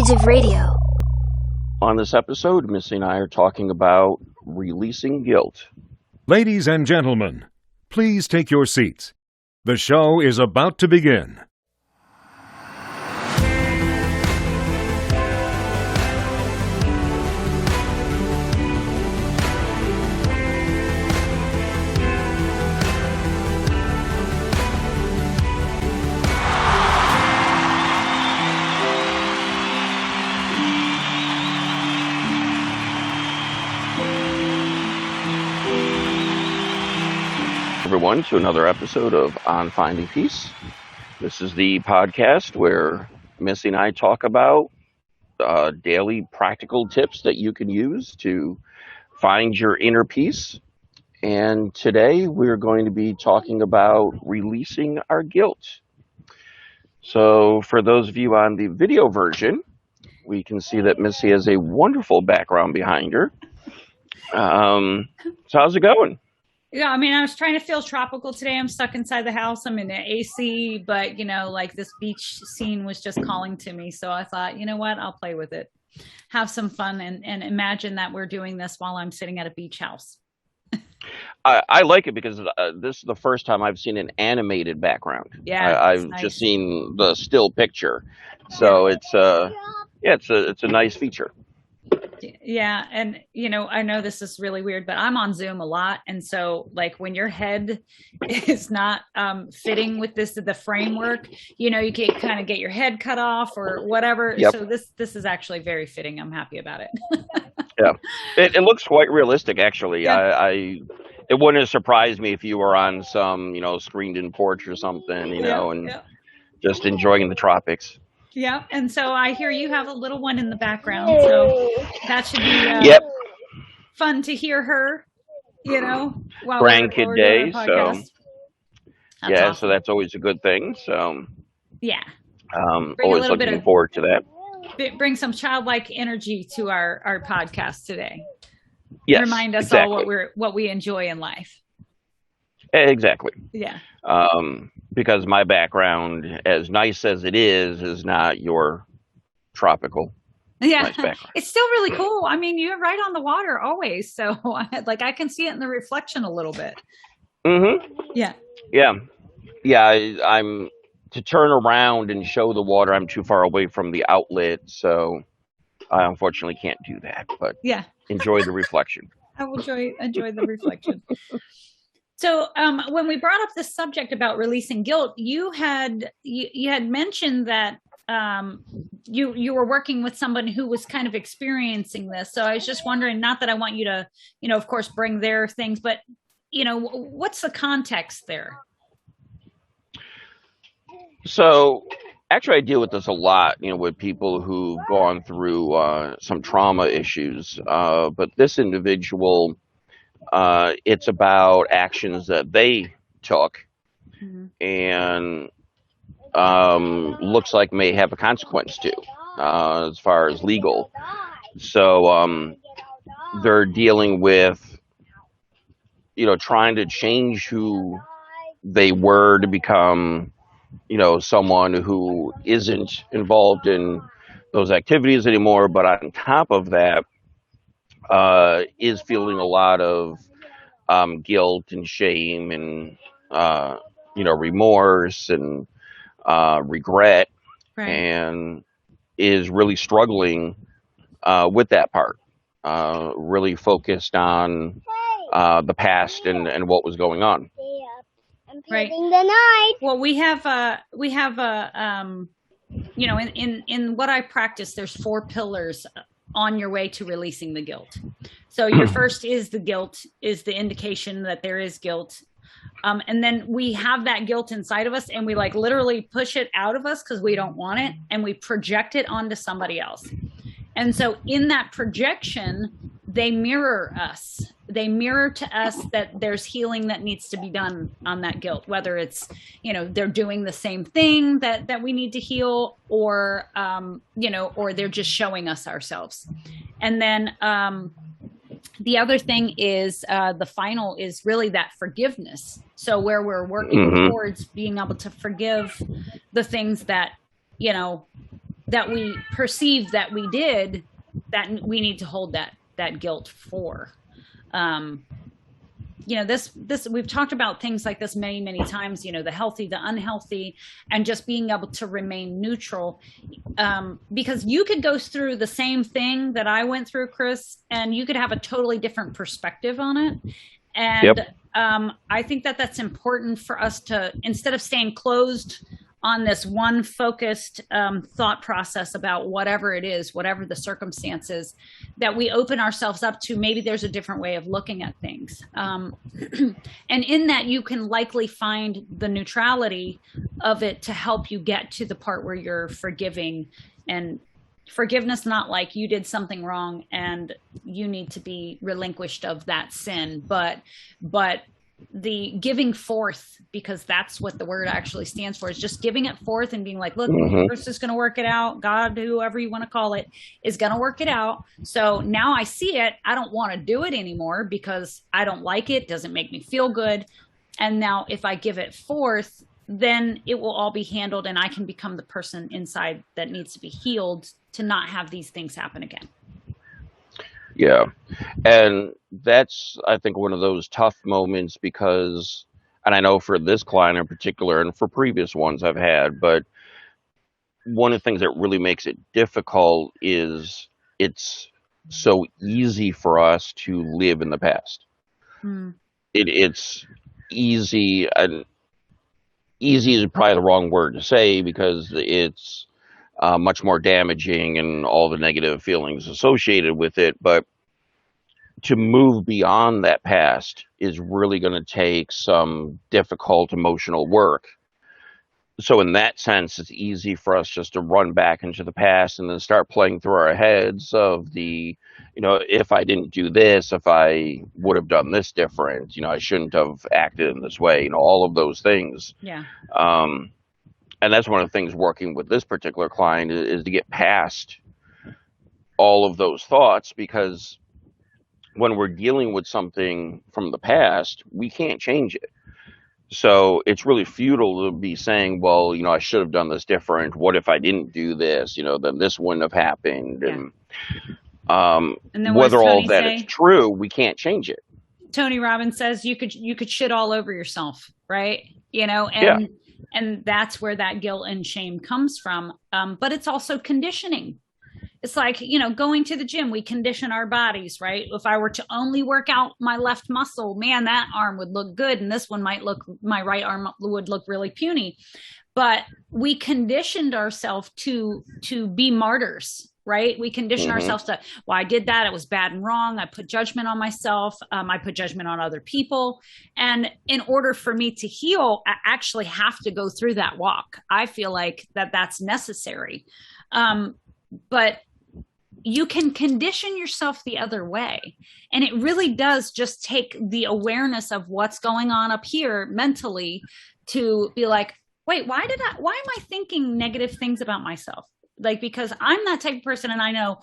Creative Radio. On this episode, Missy and I are talking about releasing guilt. Ladies and gentlemen, please take your seats. The show is about to begin. Everyone, to another episode of On Finding Peace. This is the podcast where Missy and I talk about daily practical tips that you can use to find your inner peace. And today we're going to be talking about releasing our guilt. So for those of you on the video version, we can see that Missy has a wonderful background behind her. So how's it going? Yeah, I mean, I was trying to feel tropical today. I'm stuck inside the house. I'm in the AC, but, like this beach scene was just calling to me. So I thought, you know what, I'll play with it, have some fun, and imagine that we're doing this while I'm sitting at a beach house. I like it because this is the first time I've seen an animated background. Yeah, I've nice. just seen the still picture. So it's a nice feature. Yeah. And, I know this is really weird, but I'm on Zoom a lot. And so like when your head is not fitting with the framework, you can kind of get your head cut off or whatever. Yep. So this is actually very fitting. I'm happy about it. Yeah, it looks quite realistic, actually. Yeah. It wouldn't have surprised me if you were on some, screened in porch or something, just enjoying the tropics. Yeah, and so I hear you have a little one in the background, so that should be fun to hear her, while grandkid we're day. doing our So podcast. That's awesome. So that's always a good thing. So yeah, always looking forward to that. Bring some childlike energy to our podcast today. Yes, remind us exactly. all what we enjoy in life. Exactly. Yeah. Because my background, as nice as it is not your tropical. Yeah, nice background. It's still really cool. I mean, you're right on the water always, so I can see it in the reflection a little bit. Mm-hmm. Yeah. I'm to turn around and show the water. I'm too far away from the outlet, so I unfortunately can't do that. But yeah, enjoy the reflection. I will enjoy the reflection. So when we brought up this subject about releasing guilt, you had mentioned that you were working with someone who was kind of experiencing this. So I was just wondering, not that I want you to, of course, bring their things, but, what's the context there? So actually, I deal with this a lot, with people who've gone through some trauma issues. But this individual, it's about actions that they took and looks like may have a consequence too, as far as legal. So they're dealing with, trying to change who they were to become, someone who isn't involved in those activities anymore. But on top of that, is feeling a lot of guilt and shame and remorse and regret, Right. and is really struggling with that part. Really focused on the past and what was going on. Right. Well, we have in what I practice, there's 4 pillars on your way to releasing the guilt. So your first is the guilt, is the indication that there is guilt. And then we have that guilt inside of us and we literally push it out of us because we don't want it, and we project it onto somebody else. And so in that projection, they mirror us. They mirror to us that there's healing that needs to be done on that guilt, whether it's, they're doing the same thing that we need to heal, or, or they're just showing us ourselves. And then the other thing is the final is really that forgiveness. So where we're working towards being able to forgive the things that, that we perceive that we did, that we need to hold that guilt for. This we've talked about things like this many times, the healthy, the unhealthy, and just being able to remain neutral, because you could go through the same thing that I went through, Chris, and you could have a totally different perspective on it. And Yep. I think that that's important for us to, instead of staying closed on this one focused thought process about whatever it is, whatever the circumstances, that we open ourselves up to maybe there's a different way of looking at things. And in that, you can likely find the neutrality of it to help you get to the part where you're forgiving. And forgiveness, not like you did something wrong and you need to be relinquished of that sin, but the giving forth, because that's what the word actually stands for, is just giving it forth and being like, look, the universe is going to work it out. God, whoever you want to call it, is going to work it out. So now I see it. I don't want to do it anymore because I don't like it. Doesn't make me feel good. And now if I give it forth, then it will all be handled and I can become the person inside that needs to be healed to not have these things happen again. Yeah. And that's, I think, one of those tough moments because, and I know for this client in particular, and for previous ones I've had, but one of the things that really makes it difficult is it's so easy for us to live in the past. It's easy, and easy is probably the wrong word to say because it's much more damaging and all the negative feelings associated with it. But to move beyond that past is really going to take some difficult emotional work. So in that sense, it's easy for us just to run back into the past and then start playing through our heads of if I didn't do this, if I would have done this different, I shouldn't have acted in this way, all of those things. Yeah. And that's one of the things working with this particular client is to get past all of those thoughts, because when we're dealing with something from the past, we can't change it. So it's really futile to be saying, well, I should have done this different. What if I didn't do this? Then this wouldn't have happened. Yeah. And then whether all of that say? is true, we can't change it. Tony Robbins says you could shit all over yourself, right? And that's where that guilt and shame comes from. But it's also conditioning. It's like, going to the gym, we condition our bodies, right? If I were to only work out my left muscle, man, that arm would look good. And this one my right arm would look really puny. But we conditioned ourselves to be martyrs, right? We condition ourselves to, well, I did that. It was bad and wrong. I put judgment on myself. I put judgment on other people. And in order for me to heal, I actually have to go through that walk. I feel like that's necessary. But you can condition yourself the other way. And it really does just take the awareness of what's going on up here mentally to be like, wait, why am I thinking negative things about myself? Like, because I'm that type of person. And I know,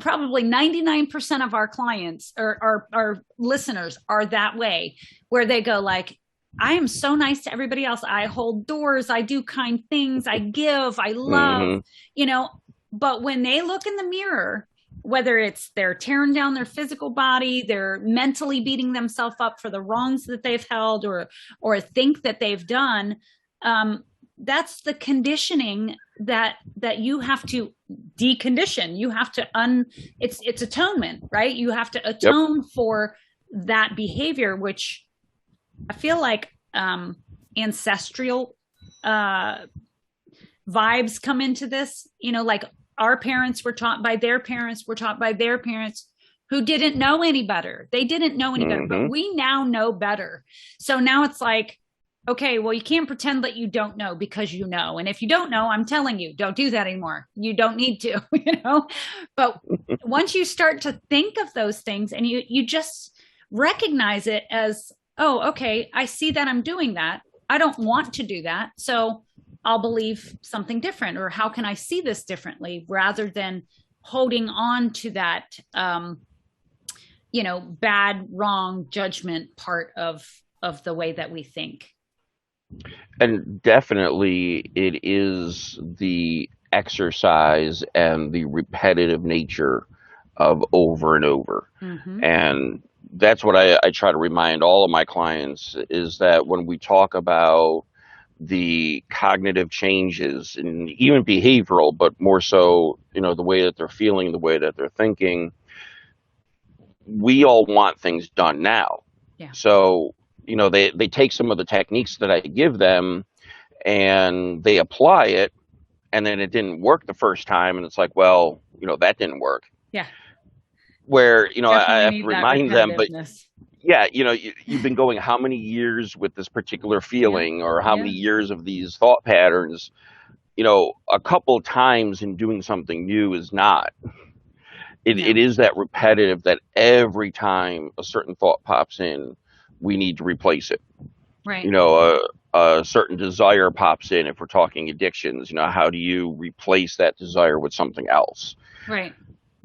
probably 99% of our clients or our listeners are that way, where they go like, I am so nice to everybody else. I hold doors. I do kind things. I give. I love, But when they look in the mirror, whether it's they're tearing down their physical body, they're mentally beating themselves up for the wrongs that they've held or think that they've done, that's the conditioning that you have to decondition. You have to it's atonement, right? You have to atone for that behavior, which I feel like ancestral vibes come into this, like our parents were taught by their parents, who didn't know any better. They didn't know any better, but we now know better. So now it's like, okay, well, you can't pretend that you don't know because you know. And if you don't know, I'm telling you, don't do that anymore. You don't need to, But once you start to think of those things and you just recognize it as, oh, okay, I see that I'm doing that. I don't want to do that. So I'll believe something different, or how can I see this differently, rather than holding on to that, bad, wrong judgment part of the way that we think. And definitely it is the exercise and the repetitive nature of over and over. Mm-hmm. And that's what I try to remind all of my clients, is that when we talk about the cognitive changes and even behavioral, but more so, the way that they're feeling, the way that they're thinking, we all want things done now. Yeah. So, they take some of the techniques that I give them and they apply it, and then it didn't work the first time. And it's like, well, that didn't work. Yeah. Where, I Definitely have need to that remind them, but repetitiveness. yeah, you've been going how many years with this particular feeling, or how many years of these thought patterns, a couple times in doing something new is not. It is that repetitive, that every time a certain thought pops in, we need to replace it. Right. A certain desire pops in, if we're talking addictions, how do you replace that desire with something else? Right.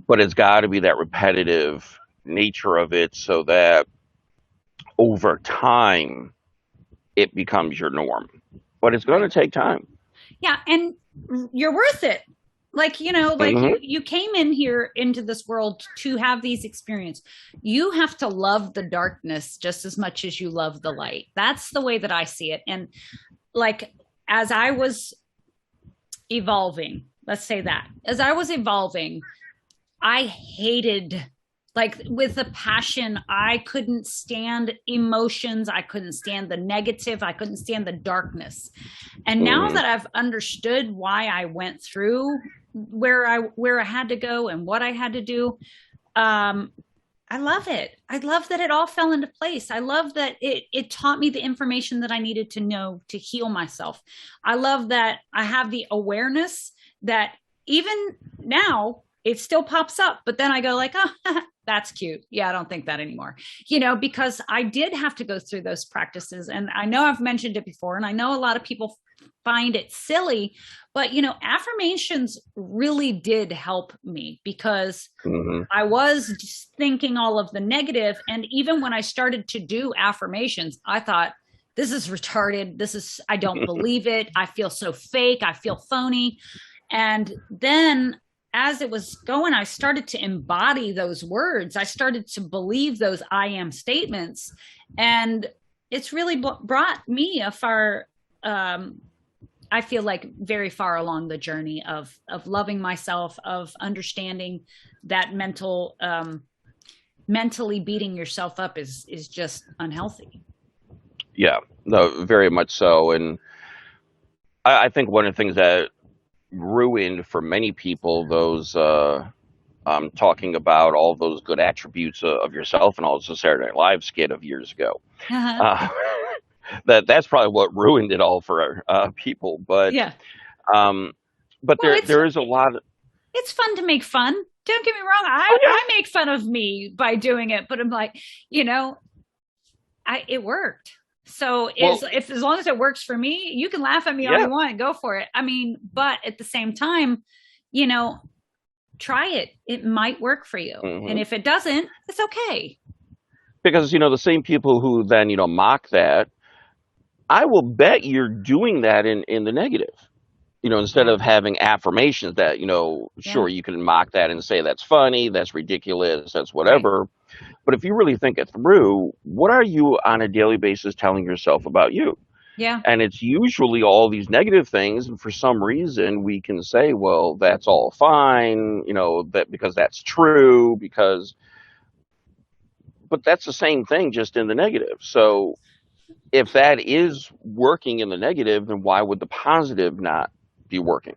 But it's got to be that repetitive nature of it, so that over time it becomes your norm. But it's going to take time. Yeah, and you're worth it. You came in here into this world to have these experiences. You have to love the darkness just as much as you love the light. That's the way that I see it. And as I was evolving, let's say that, as I was evolving, I hated, with a passion, I couldn't stand emotions. I couldn't stand the negative. I couldn't stand the darkness. And now that I've understood why I went through where I had to go and what I had to do, I love it. I love that it all fell into place. I love that it taught me the information that I needed to know to heal myself. I love that I have the awareness that even now it still pops up, but then I go oh, that's cute. Yeah, I don't think that anymore, because I did have to go through those practices. And I know I've mentioned it before, and I know a lot of people find it silly, but affirmations really did help me, because I was just thinking all of the negative. And even when I started to do affirmations, I thought, this is retarded. I don't believe it. I feel so fake. I feel phony. And then as it was going, I started to embody those words. I started to believe those I am statements. And it's really brought me I feel like very far along the journey of loving myself, of understanding that mentally beating yourself up is just unhealthy. Yeah, no, very much so. And I think one of the things that ruined for many people those talking about all those good attributes of yourself, and all the Saturday Night Live skit of years ago. That's probably what ruined it all for people. But yeah, but there is a lot of, it's fun to make fun. Don't get me wrong. I make fun of me by doing it, but I'm like, it worked. So as long as it works for me, you can laugh at me all you want, go for it. I mean, but at the same time, try it. It might work for you. And if it doesn't, it's okay. Because, the same people who then, mock that, I will bet you're doing that in the negative. Instead of having affirmations that, sure, you can mock that and say that's funny, that's ridiculous, that's whatever. Right. But if you really think it through, what are you on a daily basis telling yourself about you? Yeah. And it's usually all these negative things. And for some reason, we can say, well, that's all fine, that because that's true, but that's the same thing, just in the negative. So if that is working in the negative, then why would the positive not be working?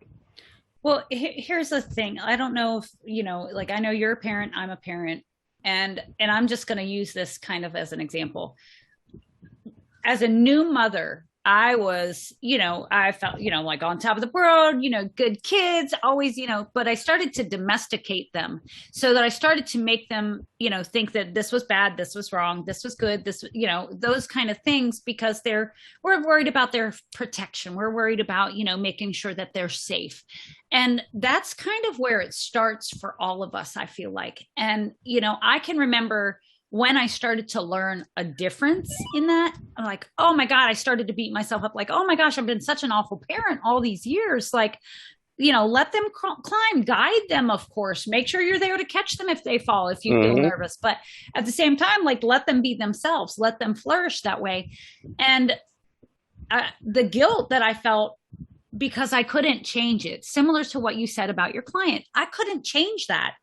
Well, here's the thing. I don't know if, I know you're a parent, I'm a parent, and I'm just going to use this kind of as an example. As a new mother, I was, I felt, like on top of the world, good kids, always, but I started to domesticate them, so that I started to make them, think that this was bad, this was wrong, this was good, this, those kind of things, because we're worried about their protection. We're worried about, making sure that they're safe. And that's kind of where it starts for all of us, I feel like. And, I can remember when I started to learn a difference in that, I'm like, oh my God, I started to beat myself up. Like, oh my gosh, I've been such an awful parent all these years. Like, let them climb, guide them, of course, make sure you're there to catch them if they fall, if you feel nervous, but at the same time, like, let them be themselves, let them flourish that way. And the guilt that I felt because I couldn't change it, similar to what you said about your client, I couldn't change that.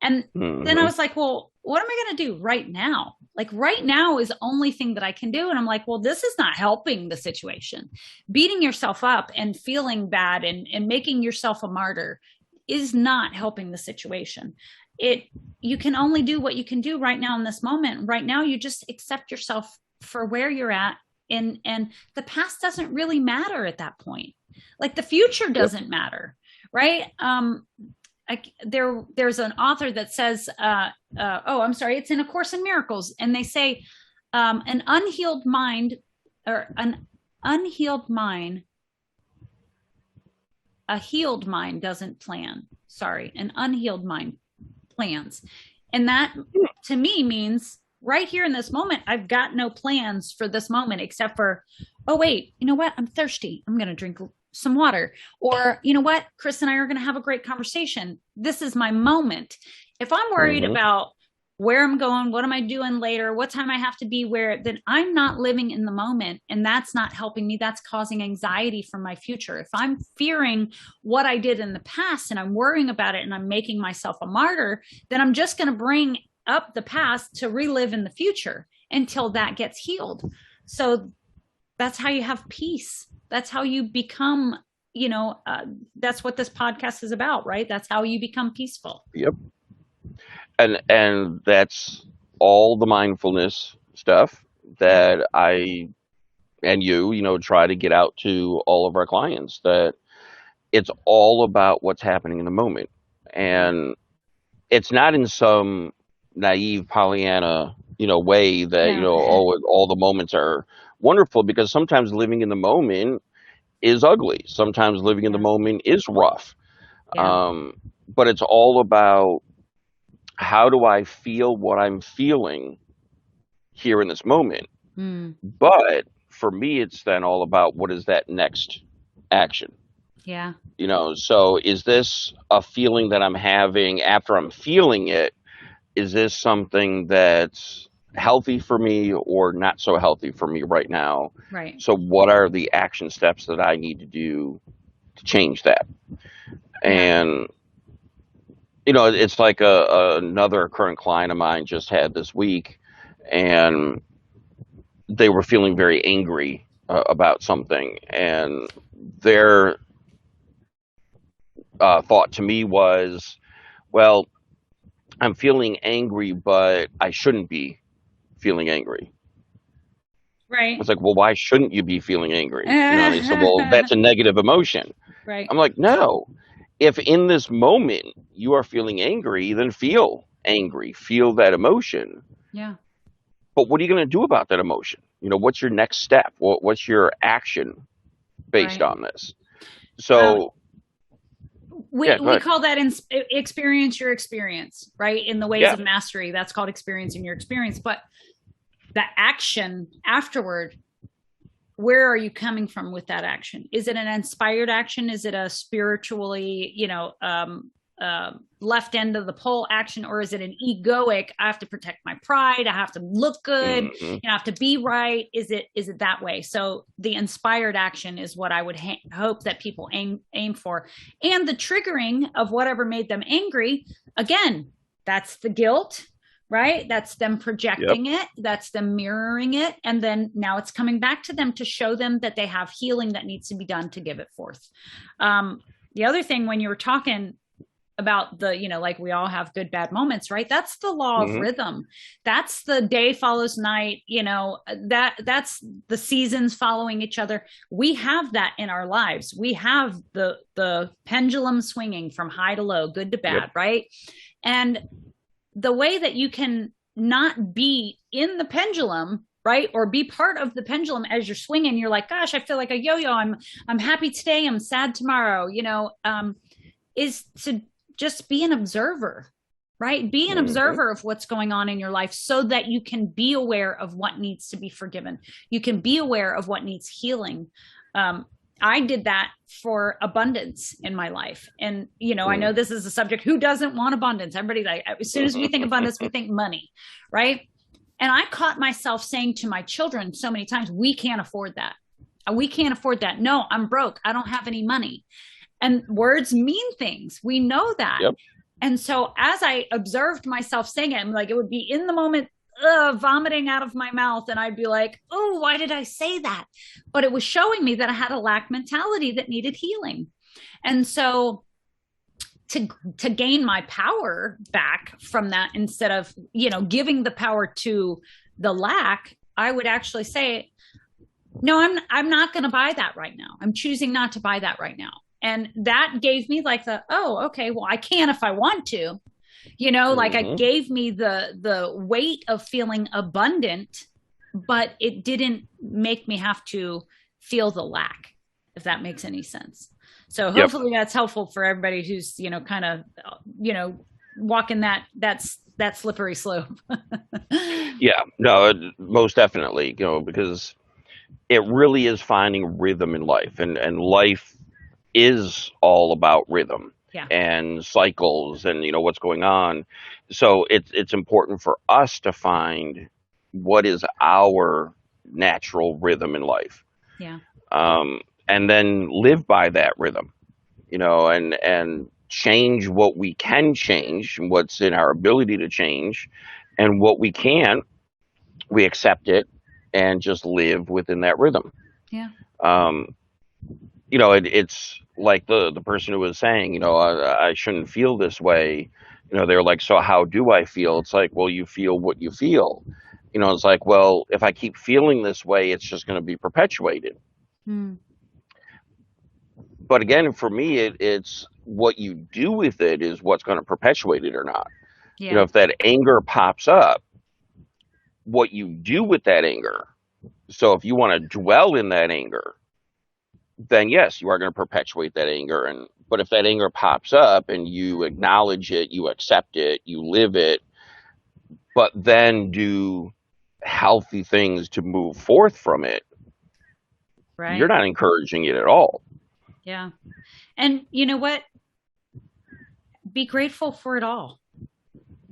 And then I was like, well, what am I going to do right now? Like, right now is the only thing that I can do. And I'm like, well, this is not helping the situation. Beating yourself up and feeling bad and making yourself a martyr is not helping the situation. You can only do what you can do right now in this moment. Right now, you just accept yourself for where you're at. And the past doesn't really matter at that point. Like, the future doesn't matter, right? There's an author that says, I'm sorry, it's in A Course in Miracles, and they say, a healed mind doesn't plan. Sorry, an unhealed mind plans. And that to me means right here in this moment, I've got no plans for this moment except for, oh, wait, you know what? I'm thirsty. I'm going to drink some water. Or, you know what? Chris and I are going to have a great conversation. This is my moment. If I'm worried about where I'm going, what am I doing later, what time I have to be where, then I'm not living in the moment. And that's not helping me. That's causing anxiety for my future. If I'm fearing what I did in the past and I'm worrying about it and I'm making myself a martyr, then I'm just going to bring up the past to relive in the future until that gets healed. So that's how you have peace. That's how you become, that's what this podcast is about, right? That's how you become peaceful. Yep. And that's all the mindfulness stuff that I and you try to get out to all of our clients, that it's all about what's happening in the moment. And it's not in some naive Pollyanna, way that, all the moments are wonderful, because sometimes living in the moment is ugly. Sometimes living in the moment is rough. But it's all about, how do I feel what I'm feeling here in this moment? But for me, it's then all about, what is that next action? Yeah. So is this a feeling that I'm having after I'm feeling it? Is this something that's healthy for me or not so healthy for me right now? Right. So what are the action steps that I need to do to change that? And it's like another current client of mine just had this week, and they were feeling very angry about something, and their thought to me was, well, I'm feeling angry, but I shouldn't be feeling angry. Right. I was like, well, why shouldn't you be feeling angry? And they said, well, that's a negative emotion. Right. I'm like, no. If in this moment you are feeling angry, then feel angry, feel that emotion. Yeah. But what are you going to do about that emotion? What's your next step? What's your action based on this? So we call that experience your experience, right? In the ways of mastery, that's called experiencing your experience. But the action afterward, where are you coming from with that action? Is it an inspired action? Is it a spiritually, left end of the pole action? Or is it an egoic, I have to protect my pride, I have to look good, I have to be right? Is it that way? So the inspired action is what I would hope that people aim for. And the triggering of whatever made them angry, again, that's the guilt, right? That's them projecting it. That's them mirroring it. And then now it's coming back to them to show them that they have healing that needs to be done to give it forth. The other thing, when you were talking about the, like, we all have good, bad moments, right? That's the law of rhythm. That's the day follows night, that's the seasons following each other. We have that in our lives. We have the pendulum swinging from high to low, good to bad, right? And the way that you can not be in the pendulum, right, or be part of the pendulum as you're swinging, you're like, gosh, I feel like a yo-yo. I'm happy today, I'm sad tomorrow, is to just be an observer, right? Be an observer of what's going on in your life so that you can be aware of what needs to be forgiven. You can be aware of what needs healing. I did that for abundance in my life. And, I know Mm. this is a subject. Who doesn't want abundance? Everybody's like, as soon as we think abundance, we think money, right? And I caught myself saying to my children so many times, we can't afford that. We can't afford that. No, I'm broke. I don't have any money. And words mean things. We know that. Yep. And so as I observed myself saying it, I'm like, it would be in the moment, vomiting out of my mouth. And I'd be like, oh, why did I say that? But it was showing me that I had a lack mentality that needed healing. And so to gain my power back from that, instead of, giving the power to the lack, I would actually say, no, I'm not going to buy that right now. I'm choosing not to buy that right now. And that gave me like oh, okay, well, I can if I want to, like it gave me the weight of feeling abundant, but it didn't make me have to feel the lack, if that makes any sense. So hopefully that's helpful for everybody who's, kind of, walking that slippery slope. Yeah, no, most definitely, because it really is finding rhythm in life, and life is all about rhythm. Yeah. And cycles and what's going on. So it's important for us to find what is our natural rhythm in life. Yeah. And then live by that rhythm, and change what we can change, what's in our ability to change, and what we can't, we accept it and just live within that rhythm. Yeah. It's like the person who was saying, I shouldn't feel this way. They're like, so how do I feel? It's like, well, you feel what you feel. It's like, well, if I keep feeling this way, it's just going to be perpetuated. But again, for me, it's what you do with it is what's going to perpetuate it or not. Yeah. If that anger pops up, what you do with that anger. So if you want to dwell in that anger, then yes, you are going to perpetuate that anger. But if that anger pops up and you acknowledge it, you accept it, you live it, but then do healthy things to move forth from it, right, you're not encouraging it at all. Yeah. And you know what? Be grateful for it all.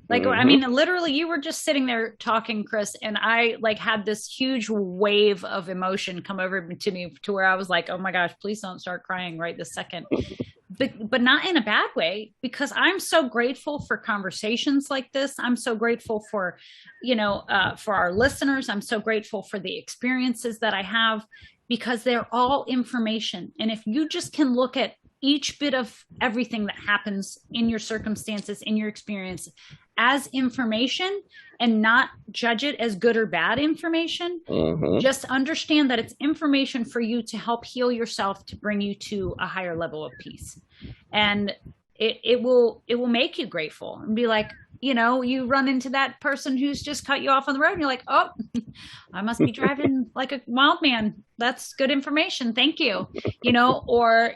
Like, I mean, literally, you were just sitting there talking, Chris, and I had this huge wave of emotion come over to me to where I was like, oh my gosh, please don't start crying right this second. But not in a bad way, because I'm so grateful for conversations like this. I'm so grateful for, for our listeners. I'm so grateful for the experiences that I have, because they're all information. And if you just can look at each bit of everything that happens in your circumstances, in your experience, as information and not judge it as good or bad information, just understand that it's information for you to help heal yourself, to bring you to a higher level of peace. And it will make you grateful and be like, you run into that person who's just cut you off on the road and you're like, oh, I must be driving like a wild man. That's good information. Thank you. Or,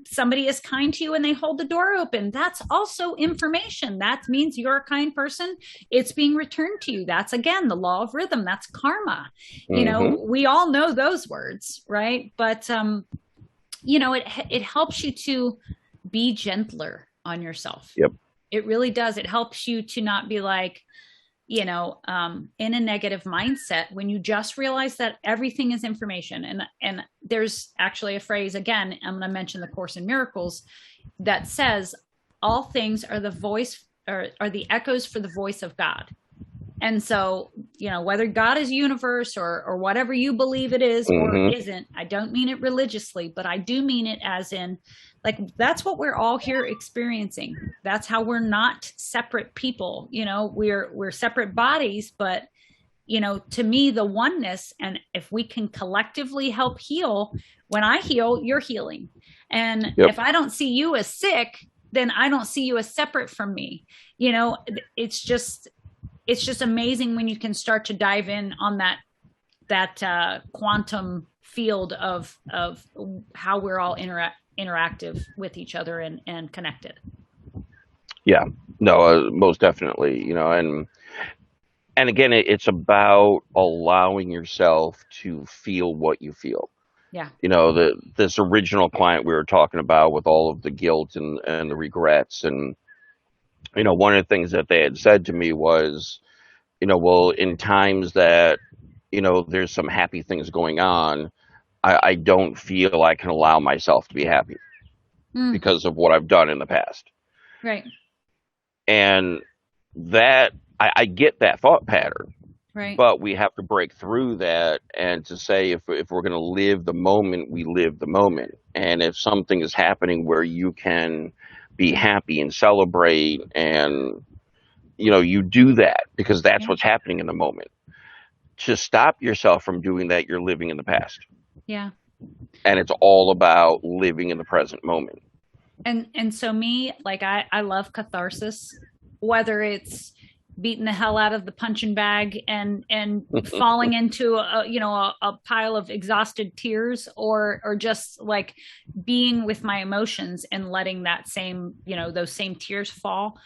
somebody is kind to you and they hold the door open. That's also information. That means you're a kind person. It's being returned to you. That's, again, the law of rhythm. That's karma. We all know those words, right? But, it helps you to be gentler on yourself. Yep. It really does. It helps you to not be like, in a negative mindset, when you just realize that everything is information. And there's actually a phrase, again, I'm going to mention the Course in Miracles, that says all things are the voice or are the echoes for the voice of God. And so, whether God is universe or whatever you believe it is or isn't, I don't mean it religiously, but I do mean it as in, that's what we're all here experiencing. That's how we're not separate people. We're separate bodies, but, to me, the oneness, and if we can collectively help heal, when I heal, you're healing. And if I don't see you as sick, then I don't see you as separate from me. It's just amazing when you can start to dive in on that quantum field of how we're all interactive with each other and connected. Yeah, no, most definitely, and again, it's about allowing yourself to feel what you feel. Yeah. This original client we were talking about with all of the guilt and the regrets. And, one of the things that they had said to me was, well, in times that, there's some happy things going on, I don't feel I can allow myself to be happy Mm, because of what I've done in the past. right. And that I get that thought pattern, Right. but we have to break through that and to say if we're going to live the moment, we live the moment. And if something is happening where you can be happy and celebrate and you do that because that's Yeah. what's happening in the moment. To stop yourself from doing that, you're living in the past. Yeah. And it's all about living in the present moment. And so me, like I love catharsis, whether it's beating the hell out of the punching bag and falling into a pile of exhausted tears, or just like being with my emotions and letting that same, those same tears fall.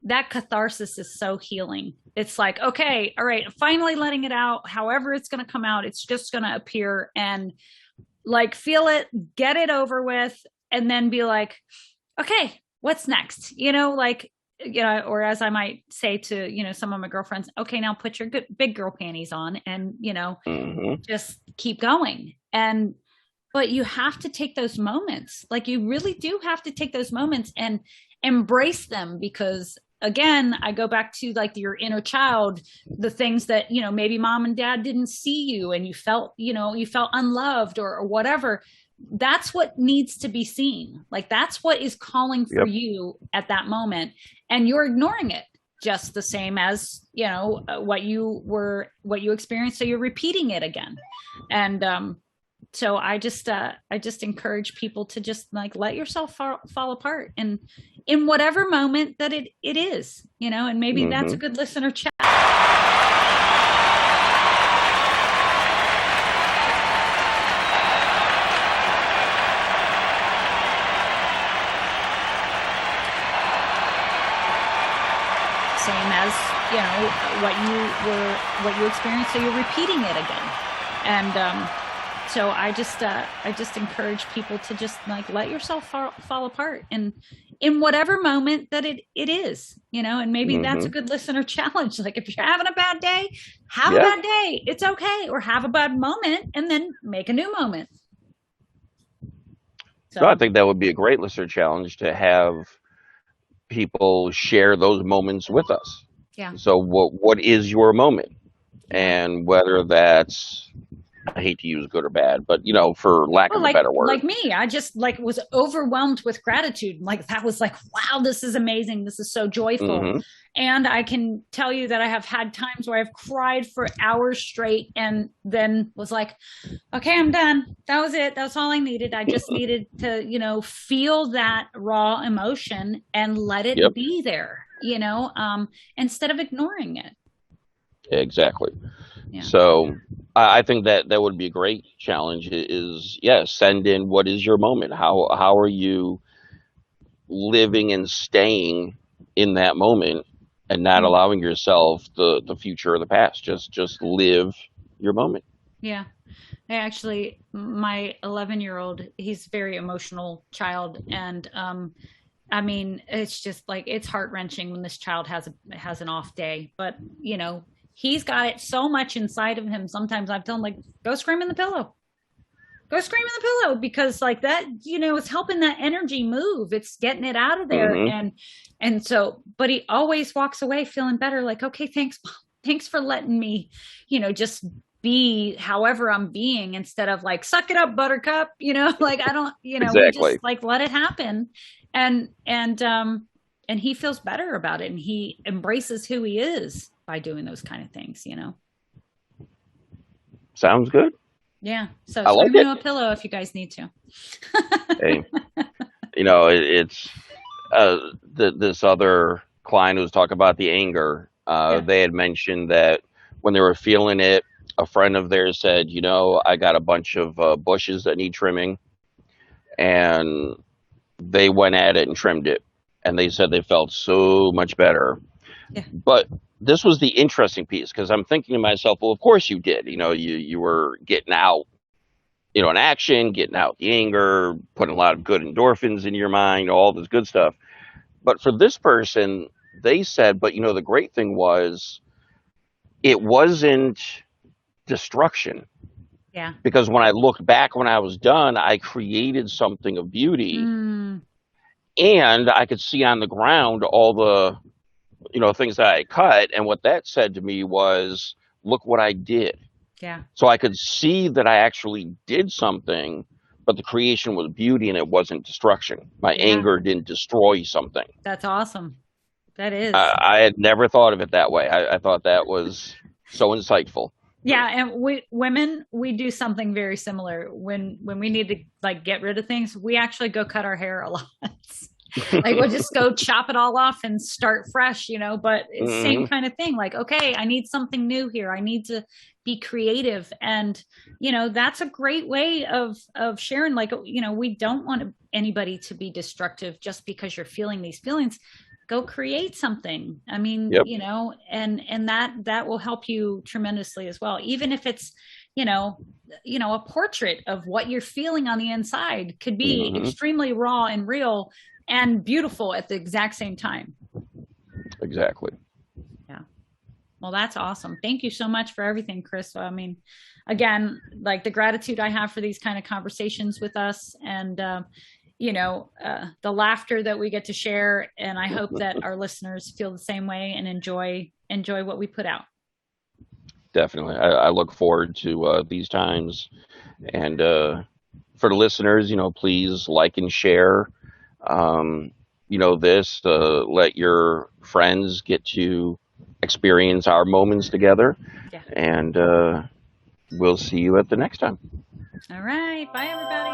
That catharsis is so healing. It's like, okay, all right, finally letting it out. However it's going to come out, it's just going to appear, and like feel it, get it over with, and then be like, okay, what's next? Or as I might say to, some of my girlfriends, okay, now put your good big girl panties on and, Mm-hmm. just keep going. But you have to take those moments. Like you really do have to take those moments and embrace them, because again, I go back to like your inner child, the things that, maybe mom and dad didn't see you and you felt unloved or whatever. That's what needs to be seen. Like that's what is calling for Yep. you at that moment, and you're ignoring it just the same as what you experienced, so you're repeating it again. And so I just encourage people to just like let yourself fall apart, and in whatever moment that it is, and maybe that's a Mm-hmm. good listener chat. Same as what you experienced, so you're repeating it again. And so I just encourage people to just like let yourself fall apart, and in whatever moment that it is, and maybe that's a Mm-hmm. good listener challenge. Like if you're having a bad day, have a Yeah. bad day, it's okay. Or have a bad moment and then make a new moment. So I So think that would be a great listener challenge to have people share those moments with us. yeah. So what is your moment? Yeah. And whether that's, I hate to use good or bad, but for lack Well, of a better word. like me, I just like was overwhelmed with gratitude. Like that was like, wow, this is amazing. This is so joyful. Mm-hmm. And I can tell you that I have had times where I've cried for hours straight and then was like, okay, I'm done. That was it. That's all I needed. I just needed to, feel that raw emotion and let it Yep. be there, instead of ignoring it. Exactly. Yeah. So I think that would be a great challenge is, send in what is your moment? How are you living and staying in that moment and not Mhm. allowing yourself the future or the past? Just live your moment. Yeah. My 11-year-old, he's a very emotional child. And, I mean, it's just like, it's heart wrenching when this child has an off day, but he's got it so much inside of him. Sometimes I've told him like, go scream in the pillow, because like that, it's helping that energy move. It's getting it out of there. Mm-hmm. And so, but he always walks away feeling better. Like, okay, thanks. Thanks for letting me, just be however I'm being, instead of like, suck it up, buttercup, like I don't, we just Exactly. like let it happen. And he feels better about it, and he embraces who he is by doing those kind of things. Sounds good. Yeah. So I like scream it. into a pillow if you guys need to. Hey, it's this other client who was talking about the anger. Yeah. They had mentioned that when they were feeling it, a friend of theirs said, I got a bunch of bushes that need trimming, and they went at it and trimmed it, and they said they felt so much better. Yeah. But this was the interesting piece, because I'm thinking to myself, well, of course you did. You were getting out in action, getting out the anger, putting a lot of good endorphins in your mind, all this good stuff. But for this person, they said, but the great thing was it wasn't destruction. Yeah. Because when I looked back when I was done, I created something of beauty. Mm. And I could see on the ground all the, things that I cut. And what that said to me was, look what I did. Yeah. So I could see that I actually did something, but the creation was beauty and it wasn't destruction. My anger didn't destroy something. That's awesome. That is. I had never thought of it that way. I thought that was so insightful. Yeah, and women, we do something very similar. When we need to get rid of things, we actually go cut our hair a lot. We'll just go chop it all off and start fresh, but it's the same kind of thing. Okay, I need something new here. I need to be creative. And, that's a great way of sharing, we don't want anybody to be destructive just because you're feeling these feelings. Go create something. I mean, and that will help you tremendously as well. Even if it's, a portrait of what you're feeling on the inside could be extremely raw and real and beautiful at the exact same time. Exactly. Yeah. Well, that's awesome. Thank you so much for everything, Chris. I mean, again, the gratitude I have for these kind of conversations with us and, the laughter that we get to share. And I hope that our listeners feel the same way and enjoy what we put out. Definitely. I look forward to these times. And for the listeners, please like and share, this, let your friends get to experience our moments together. Yeah. And we'll see you at the next time. All right. Bye, everybody.